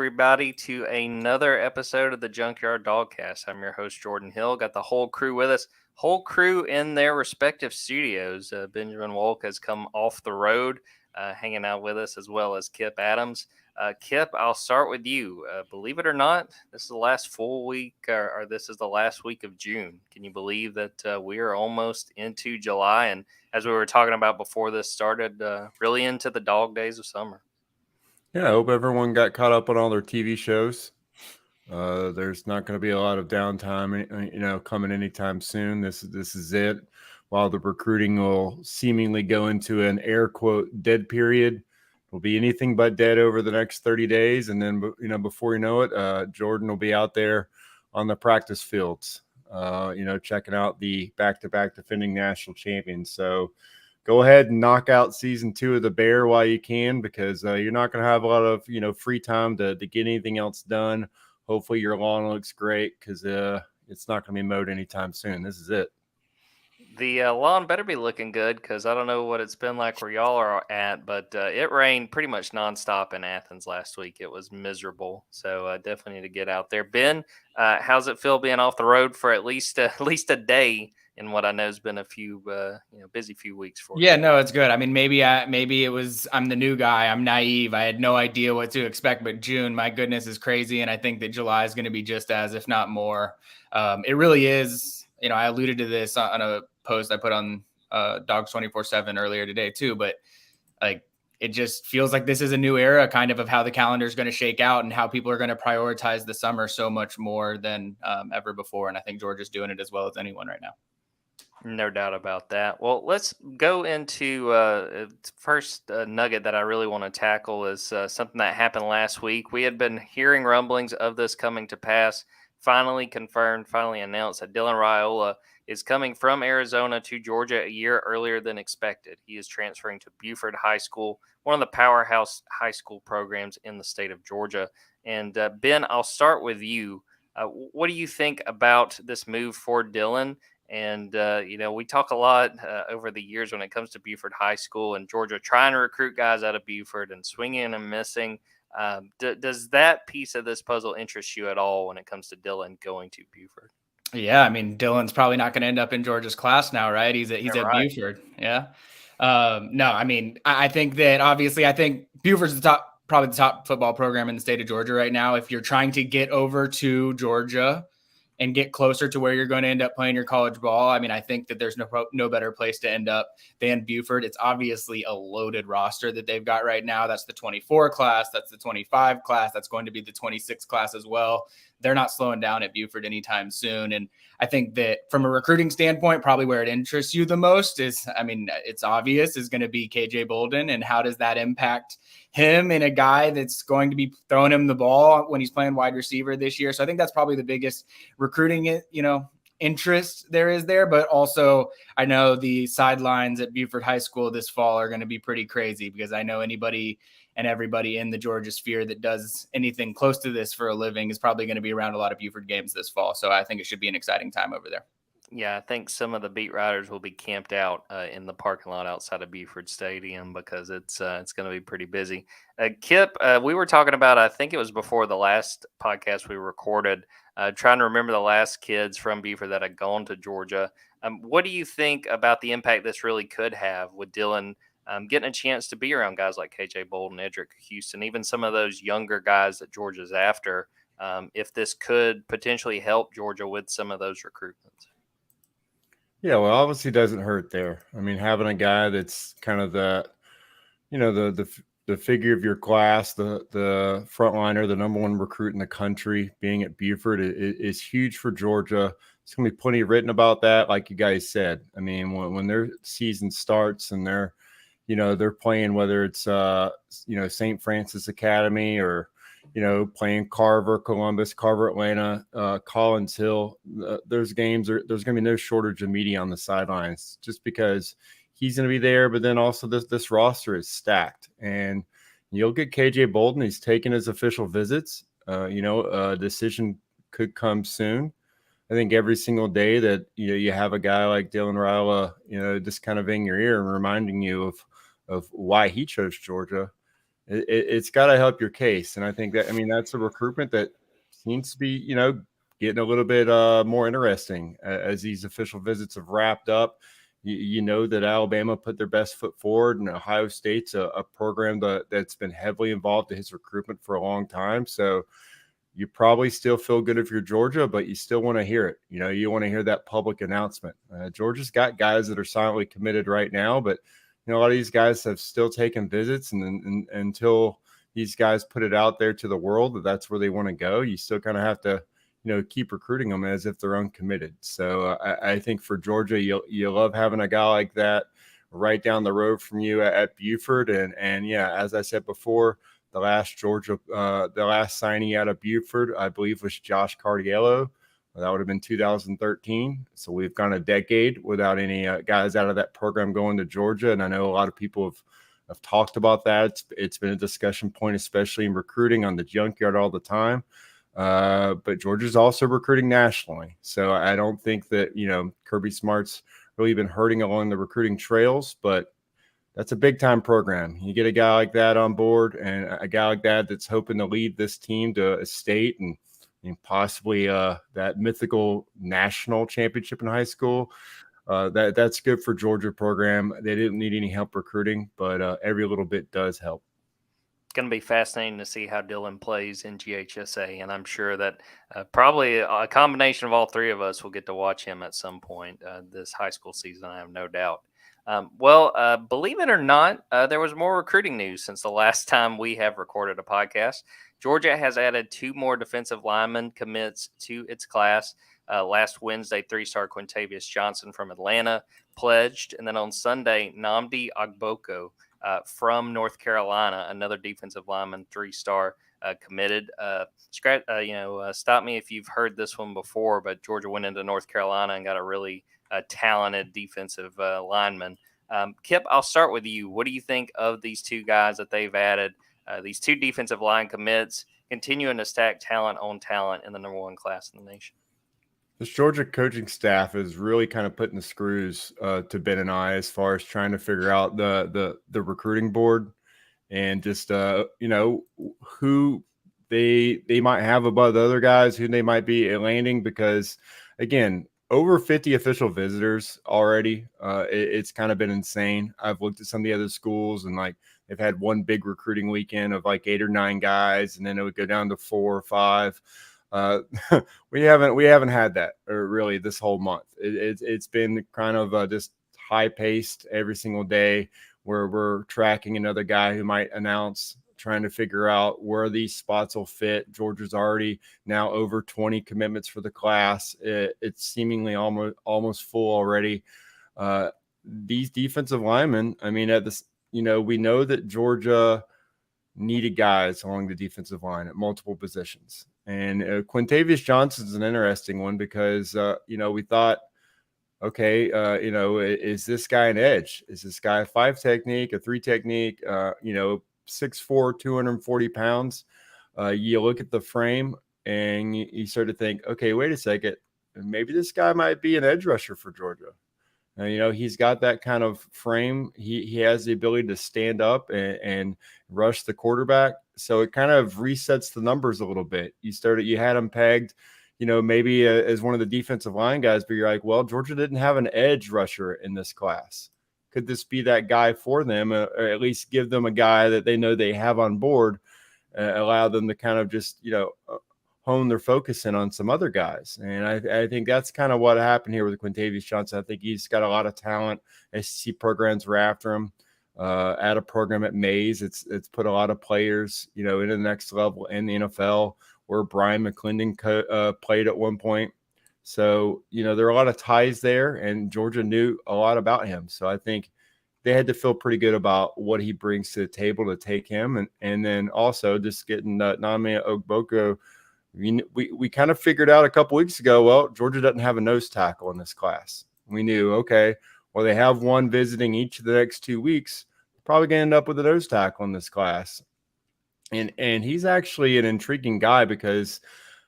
everybody, to another episode of the Junkyard Dawgcast. I'm your host, Jordan Hill. Got the whole crew with us, whole crew in their respective studios. Benjamin Wolk has come off the road, hanging out with us, as well as Kip Adams. Kip, I'll start with you. Believe it or not, this is the last full week, or this is the last week of June. Can you believe that we are almost into July? And as we were talking about before this started, really into the dog days of summer. Yeah, I hope everyone got caught up on all their TV shows. There's not going to be a lot of downtime, coming anytime soon. This is it. While the recruiting will seemingly go into an air quote dead period, will be anything but dead over the next 30 days, and then before you know it, Jordan will be out there on the practice fields, checking out the back-to-back defending national champions. So go ahead and knock out season 2 of the Bear while you can, because you're not going to have a lot of free time to get anything else done. Hopefully your lawn looks great, because it's not going to be mowed anytime soon. This is it. The lawn better be looking good, because I don't know what it's been like where y'all are at, but it rained pretty much nonstop in Athens last week. It was miserable, so definitely need to get out there. Ben, how's it feel being off the road for at least a day in what I know has been a few busy few weeks for you? Yeah, no, it's good. I mean, maybe it was I'm the new guy. I'm naive. I had no idea what to expect, but June, my goodness, is crazy, and I think that July is going to be just as, if not more. It really is. I alluded to this on a post I put on Dawgs 24/7 earlier today too, but like it just feels like this is a new era kind of how the calendar is going to shake out and how people are going to prioritize the summer so much more than ever before. And I think Georgia's doing it as well as anyone right now. No doubt about that. Well, let's go into first nugget that I really want to tackle is something that happened last week. We had been hearing rumblings of this coming to pass. Finally confirmed, finally announced that Dylan Raiola is coming from Arizona to Georgia a year earlier than expected. He is transferring to Buford High School, one of the powerhouse high school programs in the state of Georgia. And Ben, I'll start with you. What do you think about this move for Dylan? And, we talk a lot over the years when it comes to Buford High School and Georgia trying to recruit guys out of Buford and swinging and missing. Does that piece of this puzzle interest you at all when it comes to Dylan going to Buford? Yeah, I mean, Dylan's probably not going to end up in Georgia's class now, right? He's at right. Buford. Yeah. No, I mean, I think that obviously, I think Buford's probably the top football program in the state of Georgia right now. If you're trying to get over to Georgia and get closer to where you're going to end up playing your college ball, I mean, I think that there's no better place to end up than Buford. It's obviously a loaded roster that they've got right now. That's the 24 class. That's the 25 class. That's going to be the 26 class as well. They're not slowing down at Buford anytime soon. And I think that from a recruiting standpoint, probably where it interests you the most is, I mean, it's obvious, is going to be KJ Bolden. And how does that impact him and a guy that's going to be throwing him the ball when he's playing wide receiver this year? So I think that's probably the biggest recruiting, interest there is there. But also I know the sidelines at Buford High School this fall are going to be pretty crazy, because I know anybody and everybody in the Georgia sphere that does anything close to this for a living is probably going to be around a lot of Buford games this fall. So I think it should be an exciting time over there. Yeah, I think some of the beat writers will be camped out in the parking lot outside of Buford Stadium, because it's going to be pretty busy. Kip, we were talking about, I think it was before the last podcast we recorded, trying to remember the last kids from Buford that had gone to Georgia. What do you think about the impact this really could have with Dylan getting a chance to be around guys like KJ Bolden, Edric Houston, even some of those younger guys that Georgia's after, if this could potentially help Georgia with some of those recruitments? Yeah, well, obviously doesn't hurt there. I mean, having a guy that's kind of the figure of your class, the frontliner, the number one recruit in the country, being at Buford is huge for Georgia. There's going to be plenty written about that, like you guys said. I mean, when their season starts and they're playing, whether it's St. Francis Academy or playing Carver, Columbus, Carver, Atlanta, Collins Hill. There's games. There's going to be no shortage of media on the sidelines, just because he's going to be there. But then also this roster is stacked, and you'll get KJ Bolden. He's taking his official visits. A decision could come soon. I think every single day that you have a guy like Dylan Raiola, just kind of in your ear and reminding you of why he chose Georgia. it's got to help your case. And I think that, I mean, that's a recruitment that seems to be, getting a little bit more interesting as these official visits have wrapped up. You know that Alabama put their best foot forward, and Ohio State's a program that's been heavily involved in his recruitment for a long time. So you probably still feel good if you're Georgia, but you still want to hear it. You want to hear that public announcement. Georgia's got guys that are silently committed right now, but a lot of these guys have still taken visits, and until these guys put it out there to the world that that's where they want to go, you still kind of have to, keep recruiting them as if they're uncommitted. So I think for Georgia, you love having a guy like that right down the road from you at Buford. And yeah, as I said before, the last signing out of Buford, I believe, was Josh Cardiello. That would have been 2013. So we've gone a decade without any guys out of that program going to Georgia. And I know a lot of people have talked about that. It's been a discussion point, especially in recruiting on the Junkyard all the time. But Georgia's also recruiting nationally. So I don't think that, Kirby Smart's really been hurting along the recruiting trails, but that's a big time program. You get a guy like that on board, and a guy like that that's hoping to lead this team to a state and possibly that mythical national championship in high school. That's good for Georgia program. They didn't need any help recruiting, but every little bit does help. It's going to be fascinating to see how Dylan plays in GHSA, and I'm sure that probably a combination of all three of us will get to watch him at some point this high school season. I have no doubt. Believe it or not, there was more recruiting news since the last time we have recorded a podcast. Georgia has added 2 more defensive lineman commits to its class. Last Wednesday, 3-star Quintavious Johnson from Atlanta pledged. And then on Sunday, Nnamdi Ogboko from North Carolina, another defensive lineman, 3-star committed. Stop me if you've heard this one before, but Georgia went into North Carolina and got a really talented defensive lineman. Kip, I'll start with you. What do you think of these 2 guys that they've added? These 2 defensive line commits, continuing to stack talent on talent in the number 1 class in the nation. This Georgia coaching staff is really kind of putting the screws to Ben and I as far as trying to figure out the recruiting board and just who they might have above the other guys, who they might be landing, because again, over 50 official visitors already. It's kind of been insane. I've looked at some of the other schools, and they've had one big recruiting weekend of 8 or 9 guys, and then it would go down to 4 or 5. We haven't had that really this whole month. It's been kind of just high paced every single day, where we're tracking another guy who might announce, trying to figure out where these spots will fit. Georgia's already now over 20 commitments for the class. It's seemingly almost full already. These defensive linemen, I mean, we know that Georgia needed guys along the defensive line at multiple positions. And Quintavious Johnson's an interesting one because, we thought, okay, is this guy an edge? Is this guy a 5 technique, a 3 technique, 6'4", 240 pounds? You look at the frame and you start to think, okay, wait a second. Maybe this guy might be an edge rusher for Georgia. He's got that kind of frame. He has the ability to stand up and rush the quarterback. So it kind of resets the numbers a little bit. You had him pegged, maybe as one of the defensive line guys, but you're like, well, Georgia didn't have an edge rusher in this class. Could this be that guy for them, or at least give them a guy that they know they have on board, allow them to kind of just, hone their focus in on some other guys. And I think that's kind of what happened here with Quintavious Johnson. I think he's got a lot of talent. SEC programs were after him. At a program at Mays, it's put a lot of players, into the next level in the NFL, where Brian McClendon played at one point. So, there are a lot of ties there, and Georgia knew a lot about him. So I think they had to feel pretty good about what he brings to the table to take him. And then also just getting Nnamdi Ogboko. We kind of figured out a couple weeks ago, well, Georgia doesn't have a nose tackle in this class. We knew, okay, well, they have one visiting each of the next 2 weeks. Probably going to end up with a nose tackle in this class. And he's actually an intriguing guy because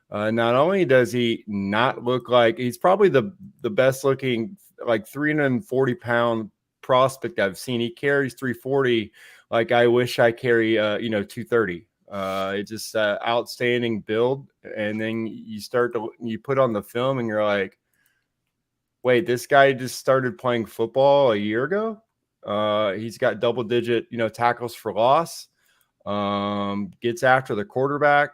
not only does he not look like – he's probably the best looking 340-pound prospect I've seen. He carries 340 like I wish I carry 230. It's just outstanding build, and then you put on the film and you're like, wait, this guy just started playing football a year ago. He's got double digit tackles for loss, gets after the quarterback,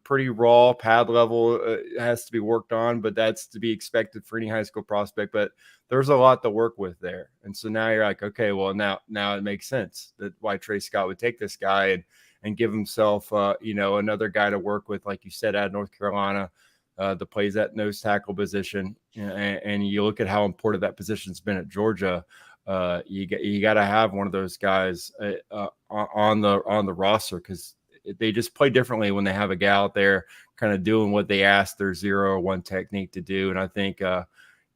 pretty raw. Pad level has to be worked on, but that's to be expected for any high school prospect. But there's a lot to work with there. And so now you're like, okay, well, now it makes sense that why Trey Scott would take this guy and give himself, another guy to work with, like you said, at North Carolina, that plays that nose tackle position. And you look at how important that position's been at Georgia. You got to have one of those guys on the roster, because they just play differently when they have a guy out there kind of doing what they ask their 0-1 technique to do. And I think,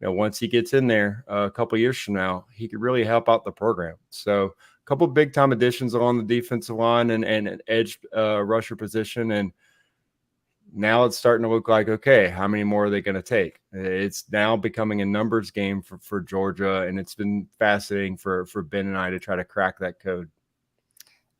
once he gets in there a couple of years from now, he could really help out the program. So a couple of big time additions along the defensive line and an edge rusher position. And now it's starting to look like, okay, how many more are they going to take? It's now becoming a numbers game for Georgia. And it's been fascinating for Ben and I to try to crack that code.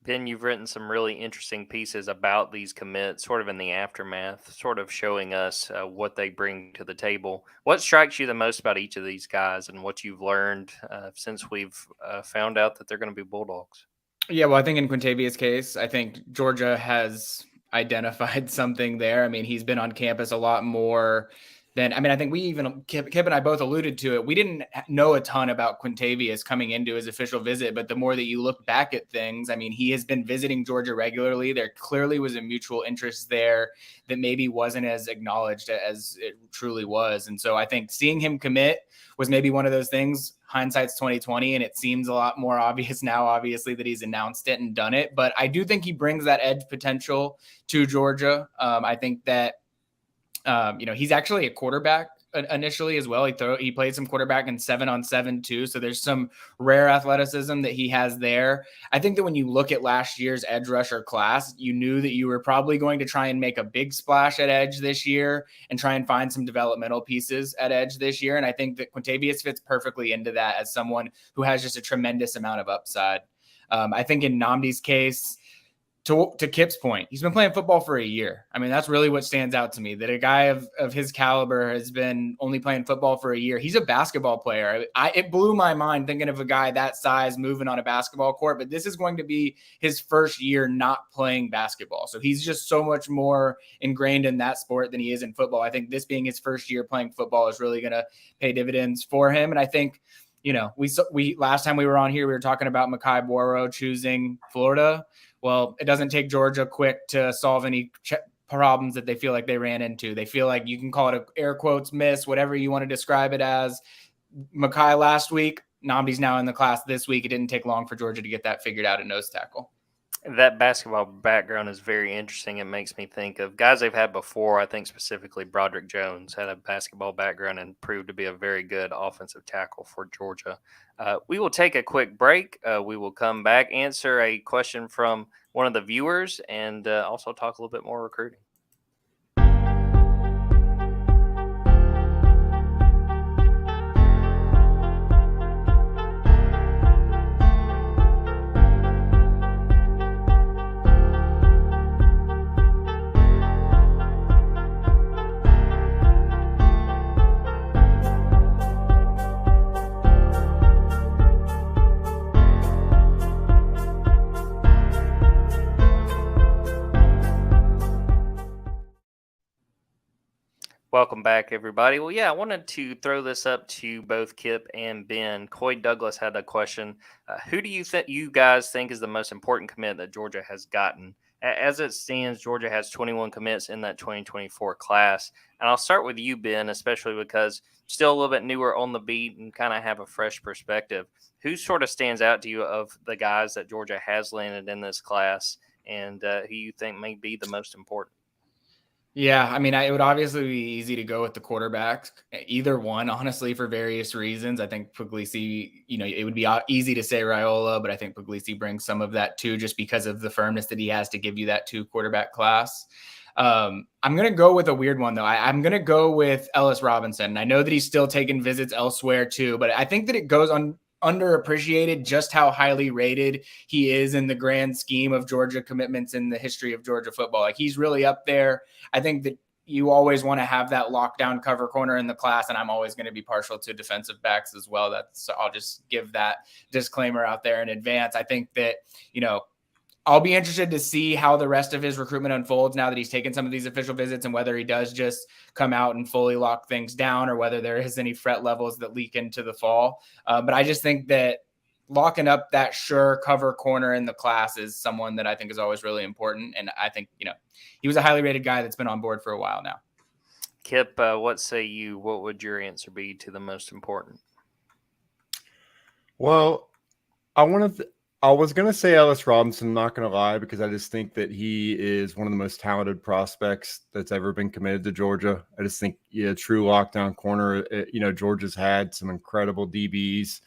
Ben, you've written some really interesting pieces about these commits, sort of in the aftermath, sort of showing us what they bring to the table. What strikes you the most about each of these guys and what you've learned since we've found out that they're going to be Bulldogs? Yeah, well, I think in Quintavious' case, I think Georgia has identified something there. I mean, he's been on campus a lot more than, I think we even, Kip and I both alluded to it. We didn't know a ton about Quintavious coming into his official visit, but the more that you look back at things, he has been visiting Georgia regularly. There clearly was a mutual interest there that maybe wasn't as acknowledged as it truly was. And so I think seeing him commit was maybe one of those things. Hindsight's 2020, and it seems a lot more obvious now, obviously, that he's announced it and done it. But I do think he brings that edge potential to Georgia. I think that, he's actually a quarterback initially as well. He played some quarterback in 7-on-7 too. So there's some rare athleticism that he has there. I think that when you look at last year's edge rusher class, you knew that you were probably going to try and make a big splash at edge this year and try and find some developmental pieces at edge this year. And I think that Quintavious fits perfectly into that as someone who has just a tremendous amount of upside. I think in Nnamdi's case, to Kip's point, he's been playing football for a year. That's really what stands out to me, that a guy of his caliber has been only playing football for a year. He's a basketball player. It blew my mind thinking of a guy that size moving on a basketball court, but this is going to be his first year not playing basketball. So he's just so much more ingrained in that sport than he is in football. I think this being his first year playing football is really going to pay dividends for him. And I think, we last time we were on here, we were talking about Mekhi Boro choosing Florida. Well, it doesn't take Georgia quick to solve any problems that they feel like they ran into. They feel like, you can call it a air quotes miss, whatever you want to describe it as. Mekhi last week, Nnamdi's now in the class this week. It didn't take long for Georgia to get that figured out at nose tackle. That basketball background is very interesting. It makes me think of guys they've had before. I think specifically Broderick Jones had a basketball background and proved to be a very good offensive tackle for Georgia. We will take a quick break. We will come back, answer a question from one of the viewers, and also talk a little bit more recruiting. Welcome back, everybody. Well, I wanted to throw this up to both Kip and Ben. Coy Douglas had a question. Who do you guys think is the most important commit that Georgia has gotten? As it stands, Georgia has 21 commits in that 2024 class. And I'll start with you, Ben, especially because you're still a little bit newer on the beat and kind of have a fresh perspective. Who sort of stands out to you of the guys that Georgia has landed in this class, and who you think may be the most important? Yeah, it would obviously be easy to go with the quarterbacks, either one, honestly, for various reasons. I think Puglisi, it would be easy to say Raiola, but I think Puglisi brings some of that too, just because of the firmness that he has to give you that 2 quarterback class. I'm going to go with a weird one, though. I'm going to go with Ellis Robinson. I know that he's still taking visits elsewhere too, but I think that it goes on underappreciated just how highly rated he is in the grand scheme of Georgia commitments in the history of Georgia football. Like, he's really up there. I think that you always want to have that lockdown cover corner in the class, and I'm always going to be partial to defensive backs as well. I'll just give that disclaimer out there in advance. I think that, I'll be interested to see how the rest of his recruitment unfolds now that he's taken some of these official visits, and whether he does just come out and fully lock things down, or whether there is any threat levels that leak into the fall. But I just think that locking up that sure cover corner in the class is someone that I think is always really important. And I think, he was a highly rated guy that's been on board for a while now. Kip, what say you? What would your answer be to the most important? Well, I was going to say Ellis Robinson, not going to lie, because I just think that he is one of the most talented prospects that's ever been committed to Georgia. I just think, true lockdown corner. Georgia's had some incredible DBs,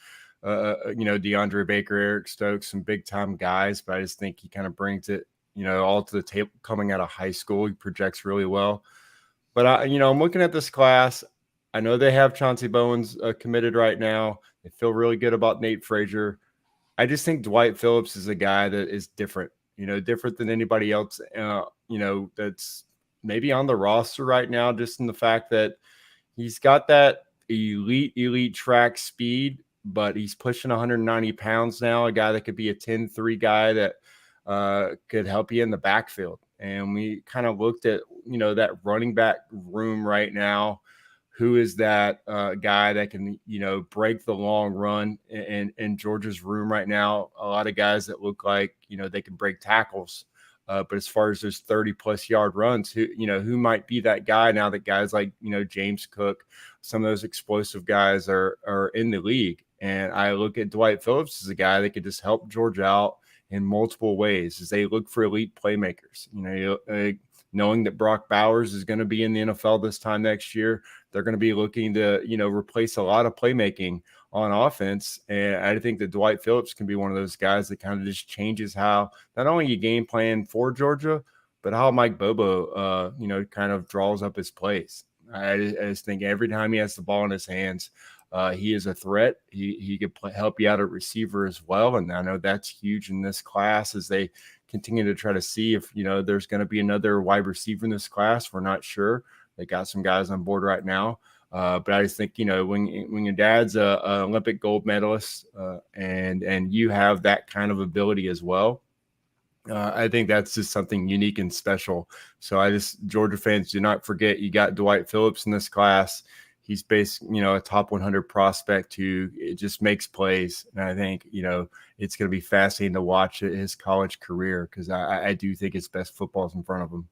DeAndre Baker, Eric Stokes, some big time guys, but I just think he kind of brings it, all to the table coming out of high school. He projects really well. But I'm looking at this class. I know they have Chauncey Bowens committed right now. They feel really good about Nate Frazier. I just think Dwight Phillips is a guy that is different, different than anybody else, that's maybe on the roster right now, just in the fact that he's got that elite track speed, but he's pushing 190 pounds now, a guy that could be a 10-3 guy that could help you in the backfield. And we kind of looked at, that running back room right now. Who is that guy that can, break the long run in Georgia's room right now? A lot of guys that look like, they can break tackles. But as far as those 30-plus yard runs, who might be that guy now that guys like, James Cook, some of those explosive guys are in the league. And I look at Dwight Phillips as a guy that could just help Georgia out in multiple ways as they look for elite playmakers. Knowing that Brock Bowers is going to be in the NFL this time next year, they're going to be looking to, replace a lot of playmaking on offense. And I think that Dwight Phillips can be one of those guys that kind of just changes how not only you game plan for Georgia, but how Mike Bobo, kind of draws up his plays. I just think every time he has the ball in his hands, he is a threat. He could help you out at receiver as well. And I know that's huge in this class as they continue to try to see if, there's going to be another wide receiver in this class. We're not sure. They got some guys on board right now. But I just think, when your dad's a Olympic gold medalist and you have that kind of ability as well, I think that's just something unique and special. So Georgia fans, do not forget you got Dwight Phillips in this class. He's a top 100 prospect who it just makes plays. And I think, it's going to be fascinating to watch his college career because I do think his best football is in front of him.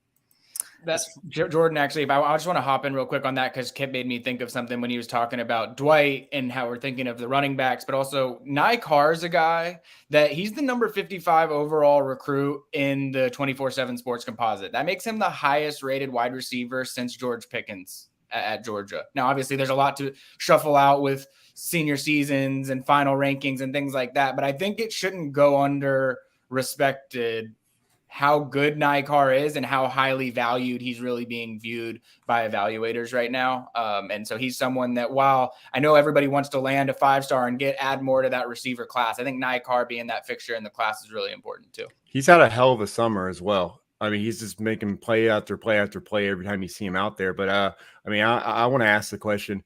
That's Jordan. Actually, I just want to hop in real quick on that because Kip made me think of something when he was talking about Dwight and how we're thinking of the running backs, but also Nye Carr's a guy that he's the number 55 overall recruit in the 24/7 Sports Composite. That makes him the highest rated wide receiver since George Pickens at Georgia. Now, obviously, there's a lot to shuffle out with senior seasons and final rankings and things like that, but I think it shouldn't go under respected how good Nye Carr is and how highly valued he's really being viewed by evaluators right now. And so he's someone that, while I know everybody wants to land a 5-star and add more to that receiver class, I think Nye Carr being that fixture in the class is really important too. He's had a hell of a summer as well. I mean, he's just making play after play after play every time you see him out there. But I want to ask the question,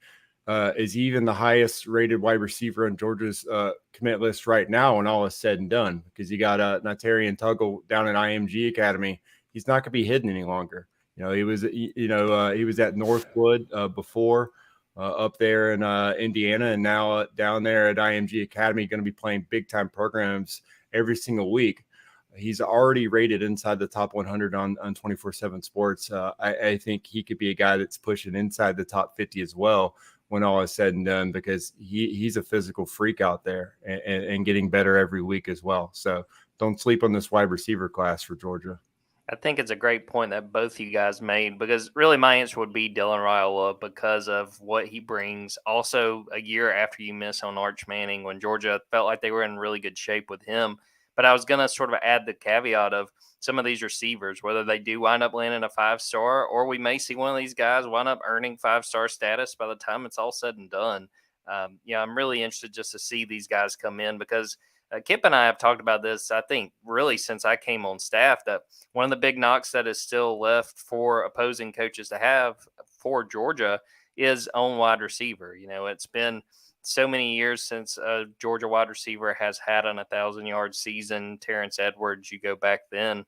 is he even the highest rated wide receiver on Georgia's commit list right now when all is said and done? Because you got Natarian Tuggle down at IMG Academy. He's not going to be hidden any longer. He was at Northwood before up there in Indiana, and now down there at IMG Academy, going to be playing big time programs every single week. He's already rated inside the top 100 on 24/7 Sports. I think he could be a guy that's pushing inside the top 50 as well when all is said and done, because he's a physical freak out there and getting better every week as well. So don't sleep on this wide receiver class for Georgia. I think it's a great point that both you guys made, because really my answer would be Dylan Raiola because of what he brings. Also, a year after you miss on Arch Manning, when Georgia felt like they were in really good shape with him. But I was going to sort of add the caveat of some of these receivers, whether they do wind up landing a 5-star, or we may see one of these guys wind up earning 5-star status by the time it's all said and done. I'm really interested just to see these guys come in because Kip and I have talked about this, I think, really since I came on staff, that one of the big knocks that is still left for opposing coaches to have for Georgia is on wide receiver. It's been so many years since a Georgia wide receiver has had an 1,000-yard season. Terrence Edwards, you go back then.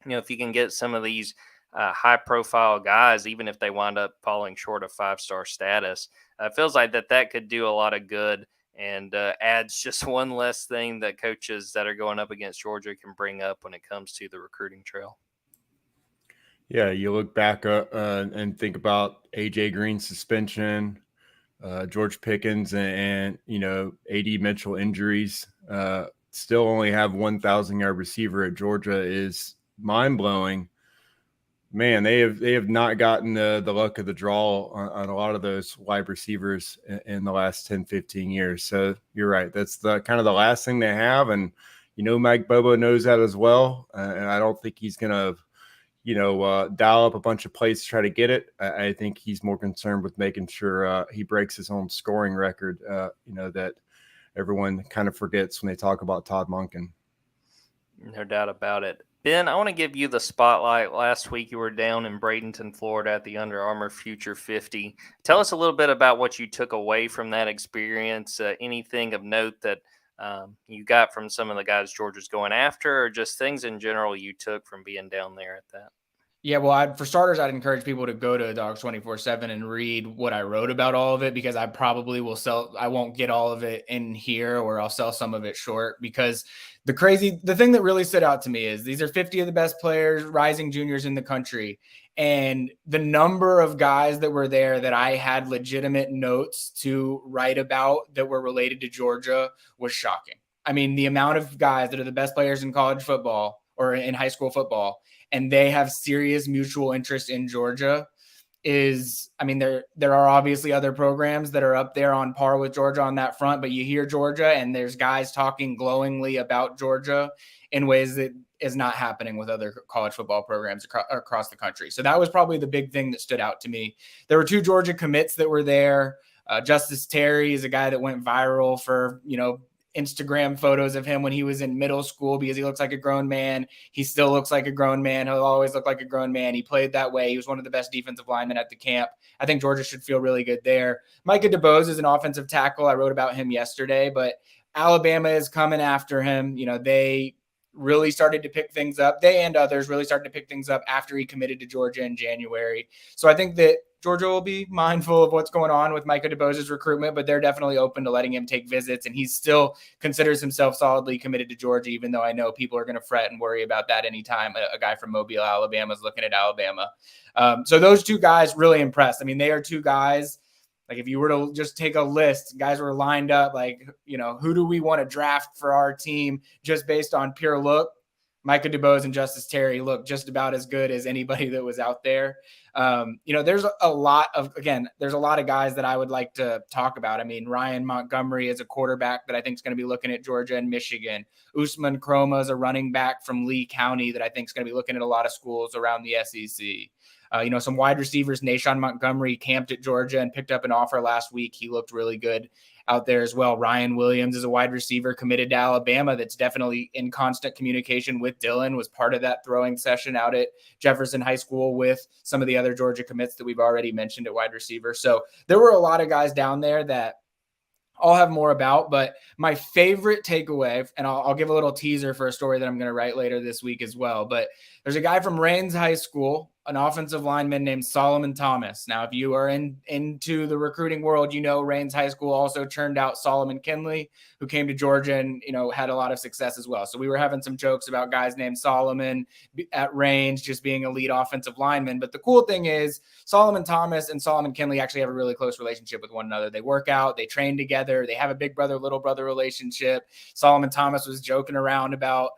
If you can get some of these high-profile guys, even if they wind up falling short of five-star status, it feels like that could do a lot of good and adds just one less thing that coaches that are going up against Georgia can bring up when it comes to the recruiting trail. Yeah, you look back and think about A.J. Green's suspension, George Pickens, and A.D. Mitchell injuries. Still only have 1,000-yard receiver at Georgia is mind-blowing. Man, they have not gotten the luck of the draw on a lot of those wide receivers in the last 10, 15 years. So you're right. That's the kind of the last thing they have. And, Mike Bobo knows that as well. And I don't think he's going to, dial up a bunch of plays to try to get it. I think he's more concerned with making sure he breaks his own scoring record, that everyone kind of forgets when they talk about Todd Monken. No doubt about it. Ben, I want to give you the spotlight. Last week you were down in Bradenton, Florida at the Under Armour Future 50. Tell us a little bit about what you took away from that experience, anything of note that you got from some of the guys Georgia's going after, or just things in general you took from being down there at that. Yeah, well, for starters, I'd encourage people to go to Dawgs 24/7 and read what I wrote about all of it, because I probably I won't get all of it in here, or I'll sell some of it short, because the thing that really stood out to me is these are 50 of the best players, rising juniors in the country. And the number of guys that were there that I had legitimate notes to write about that were related to Georgia was shocking. I mean, the amount of guys that are the best players in college football or in high school football, and they have serious mutual interest in Georgia there are obviously other programs that are up there on par with Georgia on that front, but you hear Georgia and there's guys talking glowingly about Georgia in ways that is not happening with other college football programs across the country. So that was probably the big thing that stood out to me. There were 2 Georgia commits that were there. Justice Terry is a guy that went viral for, Instagram photos of him when he was in middle school because he looks like a grown man. He still looks like a grown man. He'll always look like a grown man. He played that way. He was one of the best defensive linemen at the camp. I think Georgia should feel really good there. Micah DeBose is an offensive tackle. I wrote about him yesterday, but Alabama is coming after him. They really started to pick things up. They and others really started to pick things up after he committed to Georgia in January. So I think that Georgia will be mindful of what's going on with Micah DeBose's recruitment, but they're definitely open to letting him take visits. And he still considers himself solidly committed to Georgia, even though I know people are going to fret and worry about that anytime a guy from Mobile, Alabama is looking at Alabama. So those 2 guys really impressed. I mean, they are 2 guys. Like if you were to just take a list, guys were lined up like, who do we want to draft for our team just based on pure look? Micah DeBose and Justice Terry look just about as good as anybody that was out there. There's a lot of guys that I would like to talk about. I mean, Ryan Montgomery is a quarterback that I think is going to be looking at Georgia and Michigan. Usman Kroma is a running back from Lee County that I think is going to be looking at a lot of schools around the SEC. Some wide receivers, Nashawn Montgomery camped at Georgia and picked up an offer last week. He looked really good out there as well. Ryan Williams is a wide receiver committed to Alabama that's definitely in constant communication with Dylan, was part of that throwing session out at Jefferson High School with some of the other Georgia commits that we've already mentioned at wide receiver. So there were a lot of guys down there that I'll have more about, but my favorite takeaway, and I'll give a little teaser for a story that I'm going to write later this week as well, but there's a guy from Rains High School, an offensive lineman named Solomon Thomas. Now, if you are into the recruiting world, Rains High School also churned out Solomon Kinley, who came to Georgia and, had a lot of success as well. So we were having some jokes about guys named Solomon at Rains just being elite offensive linemen. But the cool thing is Solomon Thomas and Solomon Kinley actually have a really close relationship with one another. They work out, they train together, they have a big brother, little brother relationship. Solomon Thomas was joking around about,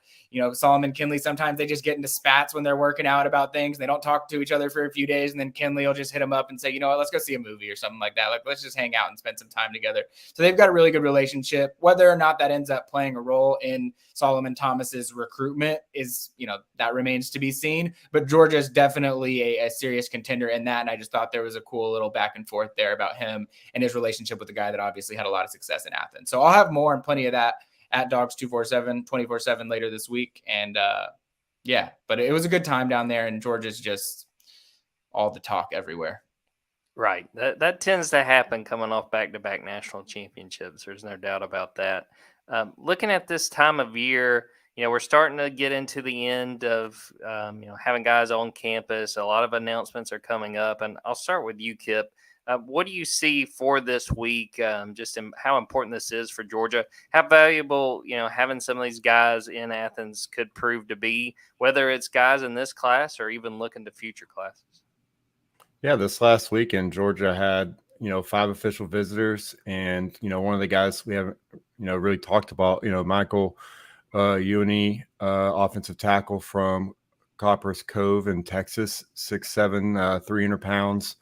Solomon, Kinley, sometimes they just get into spats when they're working out about things. They don't talk to each other for a few days. And then Kinley will just hit him up and say, you know what, let's go see a movie or something like that. Like, let's just hang out and spend some time together. So they've got a really good relationship. Whether or not that ends up playing a role in Solomon Thomas's recruitment is, that remains to be seen. But Georgia is definitely a serious contender in that. And I just thought there was a cool little back and forth there about him and his relationship with the guy that obviously had a lot of success in Athens. So I'll have more and plenty of that at Dawgs 24/7 later this week. And but it was a good time down there, and Georgia's just all the talk everywhere. Right. That tends to happen coming off back-to-back national championships. There's no doubt about that. Looking at this time of year, we're starting to get into the end of, having guys on campus. A lot of announcements are coming up, and I'll start with you, Kip. What do you see for this week, just in how important this is for Georgia? How valuable, having some of these guys in Athens could prove to be, whether it's guys in this class or even looking to future classes? Yeah, this last weekend, Georgia had, 5 official visitors. And, one of the guys we haven't, really talked about, Michael Uni, offensive tackle from Copper's Cove in Texas, 6'7", 300 pounds.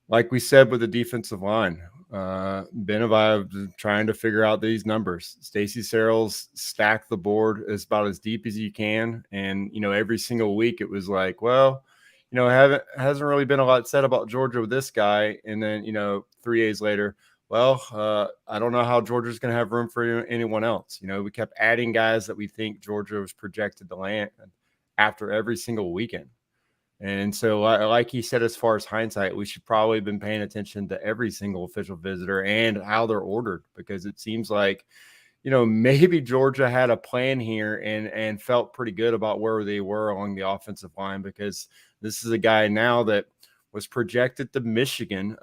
Like we said with the defensive line, Ben and I have been trying to figure out these numbers. Stacey Searles stacked the board as about as deep as you can. And, every single week it was like, well, hasn't really been a lot said about Georgia with this guy. And then, 3 days later, well, I don't know how Georgia's going to have room for anyone else. We kept adding guys that we think Georgia was projected to land after every single weekend. And so, like he said, as far as hindsight, we should probably have been paying attention to every single official visitor and how they're ordered, because it seems like, maybe Georgia had a plan here and felt pretty good about where they were along the offensive line, because this is a guy now that was projected to Michigan,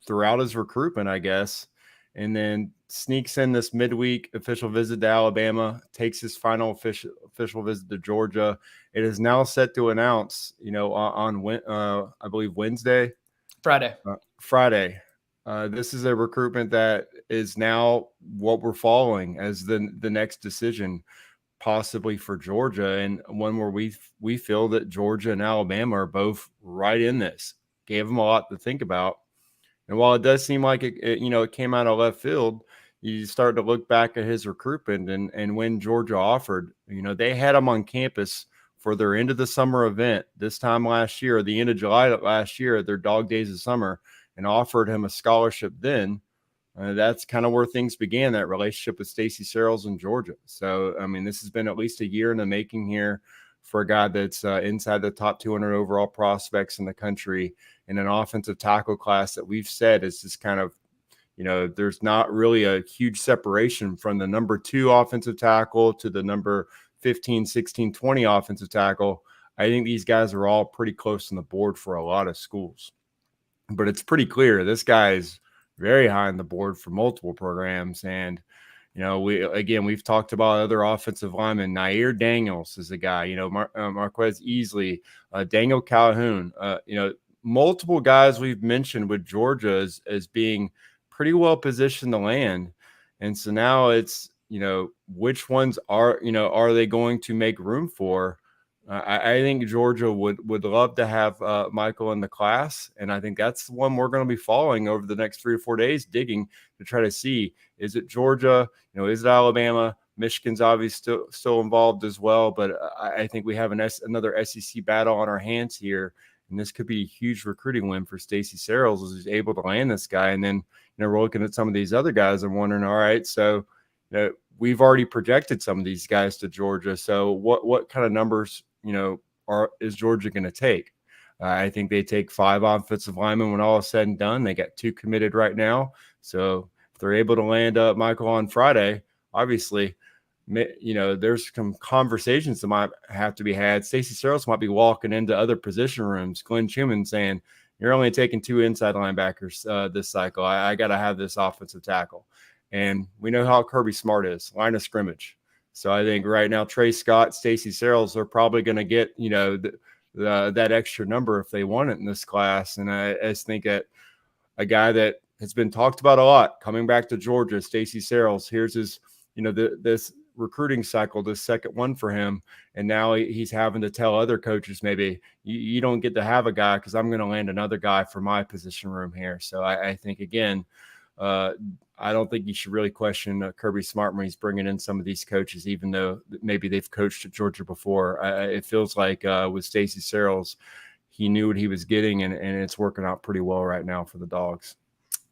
throughout his recruitment, I guess, and then sneaks in this midweek official visit to Alabama, takes his final official visit to Georgia. It is now set to announce, on I believe Friday. This is a recruitment that is now what we're following as the next decision, possibly for Georgia, and one where we feel that Georgia and Alabama are both right in this. Gave them a lot to think about. And while it does seem like it came out of left field, you start to look back at his recruitment and when Georgia offered, they had him on campus for their end of the summer event this time last year, the end of July last year, their Dog Days of Summer, and offered him a scholarship then. That's kind of where things began, that relationship with Stacey Searles in Georgia. So, this has been at least a year in the making here for a guy that's inside the top 200 overall prospects in the country, in an offensive tackle class that we've said is just kind of, there's not really a huge separation from the number 2 offensive tackle to the number 15, 16, 20 offensive tackle. I think these guys are all pretty close on the board for a lot of schools. But it's pretty clear this guy is very high on the board for multiple programs. And, we've talked about other offensive linemen. Nair Daniels is a guy, Marquez Easley, Daniel Calhoun, multiple guys we've mentioned with Georgia as being pretty well positioned to land. And so now it's, which ones are they going to make room for? I think Georgia would love to have Michael in the class. And I think that's the one we're going to be following over the next 3 or 4 days, digging to try to see, is it Georgia? Is it Alabama? Michigan's obviously still involved as well. But I think we have another SEC battle on our hands here. And this could be a huge recruiting win for Stacey Searles, as he's able to land this guy. And then, we're looking at some of these other guys and wondering, all right, so we've already projected some of these guys to Georgia. So what kind of numbers, is Georgia going to take? I think they take 5 offensive linemen when all is said and done. They got 2 committed right now. So if they're able to land Michael on Friday, obviously, there's some conversations that might have to be had. Stacey Searles might be walking into other position rooms. Glenn Schumann saying, you're only taking 2 inside linebackers this cycle. I got to have this offensive tackle. And we know how Kirby Smart is, line of scrimmage. So I think right now, Trey Scott, Stacey Searles are probably going to get, that extra number if they want it in this class. And I just think that a guy that has been talked about a lot coming back to Georgia, Stacey Searles, here's his, this recruiting cycle, this second one for him. And now he's having to tell other coaches, maybe you don't get to have a guy because I'm going to land another guy for my position room here. So I think, again, I don't think you should really question Kirby Smart when he's bringing in some of these coaches, even though maybe they've coached at Georgia before. It feels like with Stacey Searles, he knew what he was getting, and it's working out pretty well right now for the Dogs.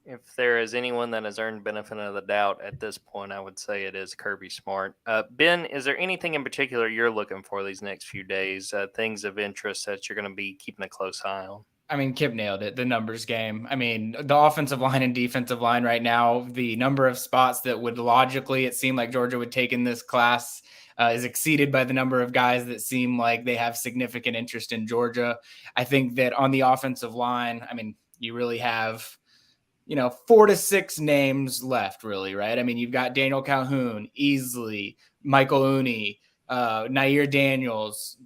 If there is anyone that has earned benefit of the doubt at this point, I would say it is Kirby Smart. Ben, is there anything in particular you're looking for these next few days, things of interest that you're going to be keeping a close eye on? I mean, Kip nailed it, the numbers game. I mean, the offensive line and defensive line right now, the number of spots that would logically, it seemed like Georgia would take in this class is exceeded by the number of guys that seem like they have significant interest in Georgia. I think that on the offensive line, I mean, you really have, 4 to 6 names left, really, right? I mean, you've got Daniel Calhoun, Easley, Michael Ooney, Nair Daniels,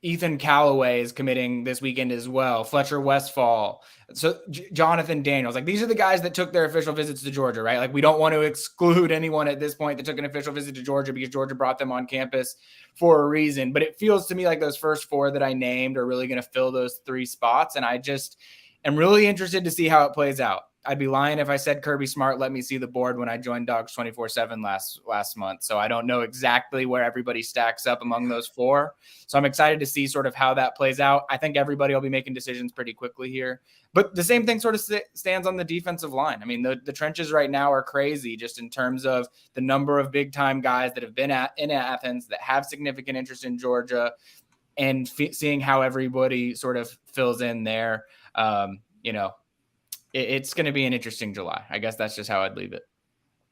Ethan Callaway is committing this weekend as well. Fletcher Westfall. So Jonathan Daniels, like these are the guys that took their official visits to Georgia, right? Like we don't want to exclude anyone at this point that took an official visit to Georgia because Georgia brought them on campus for a reason. But it feels to me like those first 4 that I named are really going to fill those 3 spots. And I just am really interested to see how it plays out. I'd be lying if I said Kirby Smart let me see the board when I joined Dawgs 24/7 last month. So I don't know exactly where everybody stacks up among those 4. So I'm excited to see sort of how that plays out. I think everybody will be making decisions pretty quickly here. But the same thing sort of stands on the defensive line. I mean, the trenches right now are crazy just in terms of the number of big-time guys that have been in Athens that have significant interest in Georgia and seeing how everybody sort of fills in there. It's going to be an interesting July. I guess that's just how I'd leave it.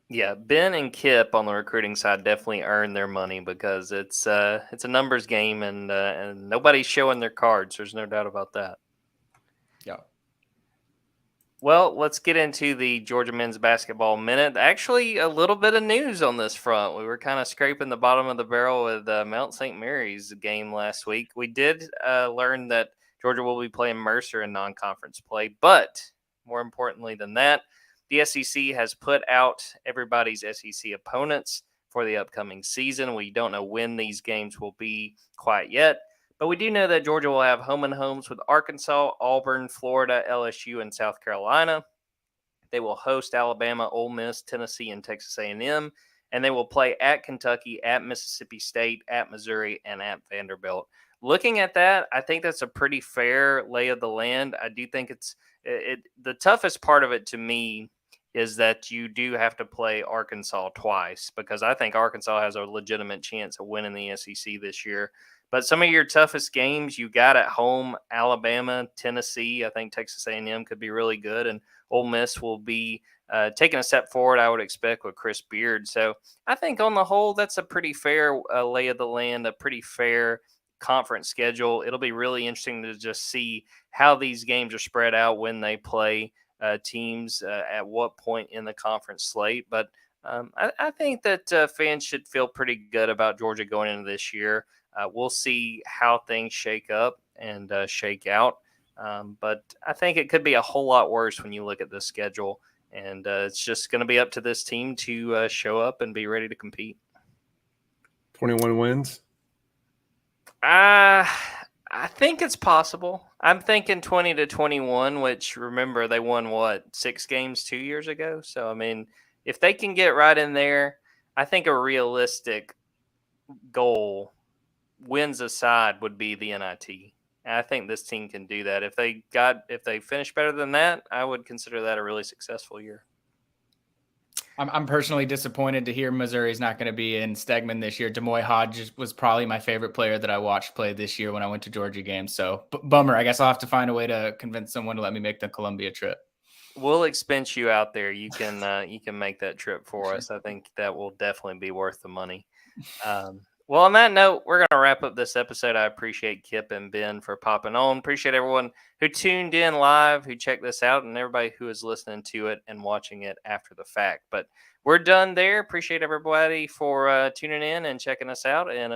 Yeah, Ben and Kip on the recruiting side definitely earn their money because it's a numbers game and nobody's showing their cards. There's no doubt about that. Yeah. Well, let's get into the Georgia men's basketball minute. Actually, a little bit of news on this front. We were kind of scraping the bottom of the barrel with Mount St. Mary's game last week. We did learn that Georgia will be playing Mercer in non-conference play, but more importantly than that, the SEC has put out everybody's SEC opponents for the upcoming season. We don't know when these games will be quite yet, but we do know that Georgia will have home and homes with Arkansas, Auburn, Florida, LSU, and South Carolina. They will host Alabama, Ole Miss, Tennessee, and Texas A&M, and they will play at Kentucky, at Mississippi State, at Missouri, and at Vanderbilt. Looking at that, I think that's a pretty fair lay of the land. I do think the toughest part of it to me is that you do have to play Arkansas twice because I think Arkansas has a legitimate chance of winning the SEC this year. But some of your toughest games you got at home, Alabama, Tennessee, I think Texas A&M could be really good, and Ole Miss will be taking a step forward, I would expect, with Chris Beard. So I think on the whole, that's a pretty fair lay of the land, a pretty fair conference schedule. It'll be really interesting to just see how these games are spread out when they play teams at what point in the conference slate. But I think that fans should feel pretty good about Georgia going into this year. We'll see how things shake up and shake out. But I think it could be a whole lot worse when you look at the schedule. And it's just going to be up to this team to show up and be ready to compete. 21 wins? I think it's possible. I'm thinking 20-21, which, remember, they won, 6 games 2 years ago? So, I mean, if they can get right in there, I think a realistic goal, wins aside, would be the NIT. And I think this team can do that. If they finish better than that, I would consider that a really successful year. I'm personally disappointed to hear Missouri's not going to be in Stegman this year. Demoy Hodge was probably my favorite player that I watched play this year when I went to Georgia games. So bummer. I guess I'll have to find a way to convince someone to let me make the Columbia trip. We'll expense you out there. You can make that trip for us. I think that will definitely be worth the money. Well, on that note, we're going to wrap up this episode. I appreciate Kip and Ben for popping on. Appreciate everyone who tuned in live, who checked this out, and everybody who is listening to it and watching it after the fact. But we're done there. Appreciate everybody for tuning in and checking us out. And